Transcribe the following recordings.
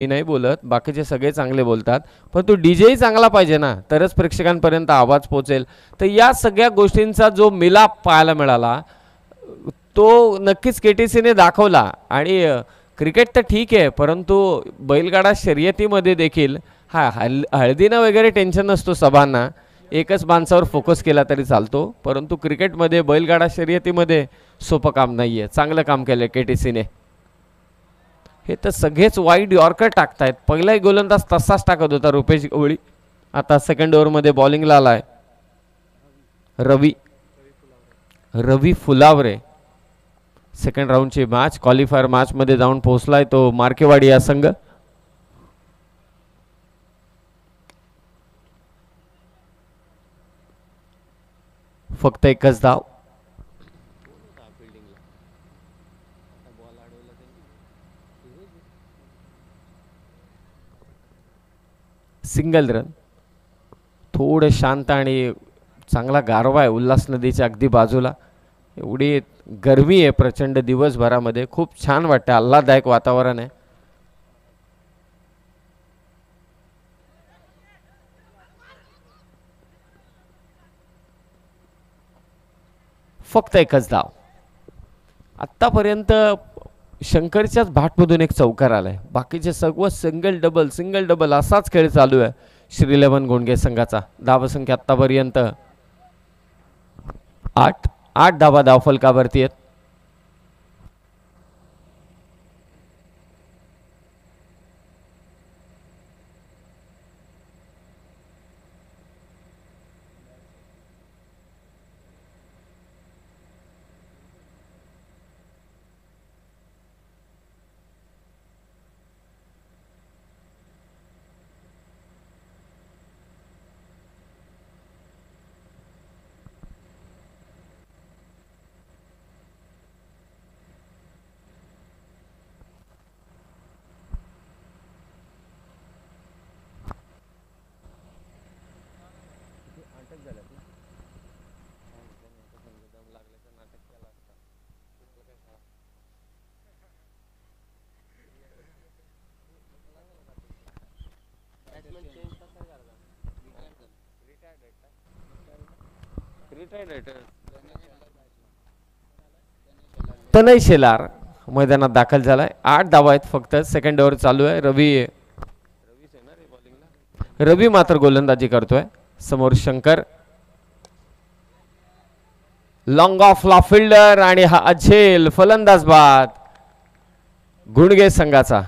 मी नाही बोलत, बाकीचे सगळे चांगले बोलतात, पण तो डीजेही चांगला पाहिजे ना, तरच प्रेक्षकांपर्यंत आवाज पोहोचेल. तर या सगळ्या गोष्टींचा जो मिलाप पाहायला मिळाला तो नक्कीच केटीसीने दाखवला. आणि क्रिकेट तर ठीक आहे, परंतु बैलगाडा शर्यतीमध्ये देखील हा हळदीनं वगैरे टेन्शन नसतो सभांना, एकच माणसावर फोकस केला तरी चालतो, परंतु क्रिकेटमध्ये बैलगाडा शर्यतीमध्ये सोपं काम नाही आहे. चांगलं काम केलं केटीसीने. हे तर सगळेच वाईड यॉर्कर टाकतायत. पहिलाही गोलंदाज तसाच टाकत होता रुपेश गवळी. आता सेकंड ओव्हरमध्ये बॉलिंगला आलाय रवी फुलावरे. सेकंड राऊंडची मॅच, क्वालिफायर मॅचमध्ये जाऊन पोहोचलाय तो मार्केवाडी या संघ. फक्त एकच धाव. Single run. थोडं शांत आणि चांगला गारवा आहे उल्हास नदीच्या अगदी बाजूला. एवढी गरमी आहे प्रचंड दिवसभरामध्ये, खूप छान वाटतं, आल्हाददायक वातावरण आहे. फक्त एकच धाव. आत्तापर्यंत शंकरच्याच भाटमधून एक चौकार आलाय, बाकीचे सर्व सिंगल डबल असाच खेळ चालू आहे श्रीलेवन गोंडगे संघाचा. धावसंख्या आत्तापर्यंत 8 धावा धावफलकावरती आहेत. तनय शेलार मैदानात दाखल झालाय. 8 धावा आहेत फक्त. सेकंड ओव्हर चालू आहे. रवी मात्र गोलंदाजी करतोय. समोर शंकर. लॉंग ऑफ ला फिल्डर आणि हा अझेल फलंदाज बाद गुणगे संघाचा.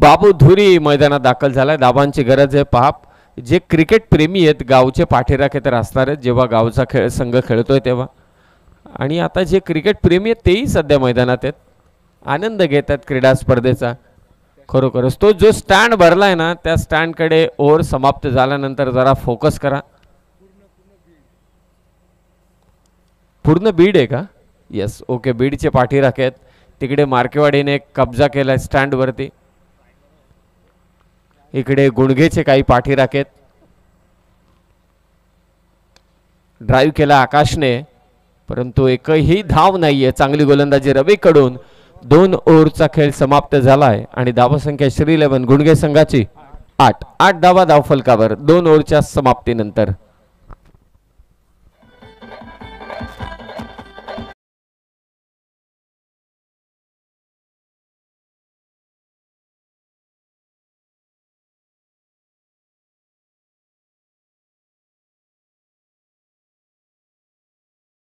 बाबू धुरी मैदानात दाखल झालाय. धाबांची गरज आहे. पहा, जे क्रिकेट प्रेमी आहेत गावचे पाठीराखे तर असणार आहेत जेव्हा गावचा संघ खेळतोय तेव्हा, आणि आता जे क्रिकेट प्रेमी आहेत तेही सध्या मैदानात आहेत, आनंद घेत आहेत क्रीडा स्पर्धेचा. खरोखरच तो जो स्टँड भरलाय ना, त्या स्टँडकडे ओव्हर समाप्त झाल्यानंतर जरा फोकस करा. पूर्ण बीड आहे का? Yes, okay. बीडचे पाठीराखे आहेत. तिकडे मार्केवाडीने कब्जा केला स्टँडवरती. इकडे गुणगेचे काही पाठीराखे आहेत. ड्राईव्ह केला आकाशने, परंतु एकही धाव नाहीये. चांगली गोलंदाजी रवीकडून. 2 ओव्हरचा खेळ समाप्त झालाय आणि धावसंख्या श्री 11 गुणगे संघाची 8 धावा धावफलकावर 2 ओव्हरच्या समाप्तीनंतर.